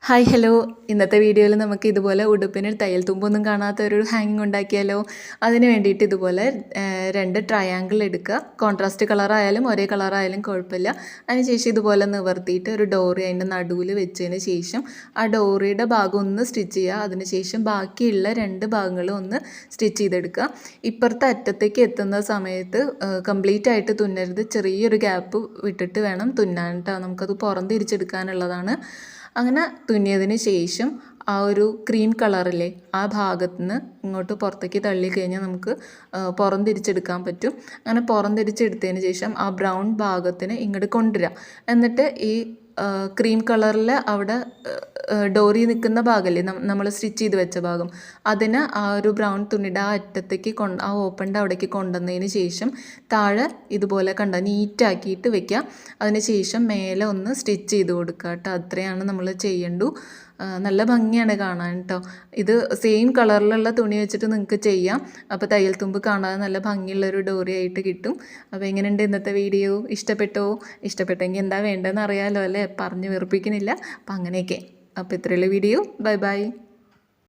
Hi hello ഇന്നത്തെ വീഡിയോയിൽ നമുക്ക് ഇതുപോലെ ഉടുപ്പിന് തയ്യൽ തുമ്പൊന്നും കാണാത്ത ഒരു ഹാങ്ങിങ് ഉണ്ടാക്കിയാലോ. അതിന് വേണ്ടിയിട്ട് ഇതുപോലെ രണ്ട് ട്രയാങ്കിൾ എടുക്കുക. കോൺട്രാസ്റ്റ് കളറായാലും ഒരേ കളറായാലും കുഴപ്പമില്ല. അതിനുശേഷം ഇതുപോലെ നിവർത്തിയിട്ട് ഒരു ഡോറി അതിൻ്റെ നടുവിൽ വെച്ചതിന് ശേഷം ആ ഡോറിയുടെ ഭാഗം ഒന്ന് സ്റ്റിച്ച് ചെയ്യുക. അതിനുശേഷം ബാക്കിയുള്ള രണ്ട് ഭാഗങ്ങളും ഒന്ന് സ്റ്റിച്ച് ചെയ്തെടുക്കുക. ഇപ്പുറത്തെ അറ്റത്തേക്ക് എത്തുന്ന സമയത്ത് കംപ്ലീറ്റ് ആയിട്ട് തുന്നരുത്, ചെറിയൊരു ഗ്യാപ്പ് വിട്ടിട്ട് വേണം തുന്നാൻ കേട്ടോ. നമുക്കത് പുറം തിരിച്ചെടുക്കാനുള്ളതാണ്. അങ്ങനെ തുന്നിയതിന് ശേഷം ആ ഒരു ക്രീം കളറിലെ ആ ഭാഗത്ത് നിന്ന് ഇങ്ങോട്ട് പുറത്തേക്ക് തള്ളിക്കഴിഞ്ഞാൽ നമുക്ക് പുറം തിരിച്ചെടുക്കാൻ പറ്റും. അങ്ങനെ പുറം തിരിച്ചെടുത്തതിന് ശേഷം ആ ബ്രൗൺ ഭാഗത്തിന് ഇങ്ങോട്ട് കൊണ്ടുവരിക. എന്നിട്ട് ഈ ക്രീം കളറിൽ അവിടെ ഡോറി നിൽക്കുന്ന ഭാഗമല്ലേ നമ്മൾ സ്റ്റിച്ച് ചെയ്ത് വെച്ച ഭാഗം, അതിന് ആ ഒരു ബ്രൗൺ തുണിയുടെ ആ അറ്റത്തേക്ക് ആ ഓപ്പണിൻ്റെ അവിടേക്ക് കൊണ്ടുവന്നതിന് ശേഷം താഴെ ഇതുപോലെ നീറ്റാക്കിയിട്ട് വെക്കുക. അതിന് ശേഷം മേലെ ഒന്ന് സ്റ്റിച്ച് ചെയ്ത് കൊടുക്കുക കേട്ടോ. അത്രയാണ് നമ്മൾ ചെയ്യേണ്ടു. നല്ല ഭംഗിയാണ് കാണാൻ കേട്ടോ. ഇത് സെയിം കളറിലുള്ള തുണി വെച്ചിട്ട് നിങ്ങൾക്ക് ചെയ്യാം. അപ്പോൾ തയ്യൽ തുമ്പ് കാണാതെ നല്ല ഭംഗിയുള്ളൊരു ഡോറി ആയിട്ട് കിട്ടും. അപ്പോൾ എങ്ങനെയുണ്ട് ഇന്നത്തെ വീഡിയോ? ഇഷ്ടപ്പെട്ടെങ്കിൽ എന്താ വേണ്ടതെന്ന് അറിയാമല്ലോ അല്ലേ, പറഞ്ഞ് വെറുപ്പിക്കുന്നില്ല. അപ്പോൾ അങ്ങനെയൊക്കെ. അപ്പോൾ ഇത്രയുള്ള വീഡിയോ. Bye bye.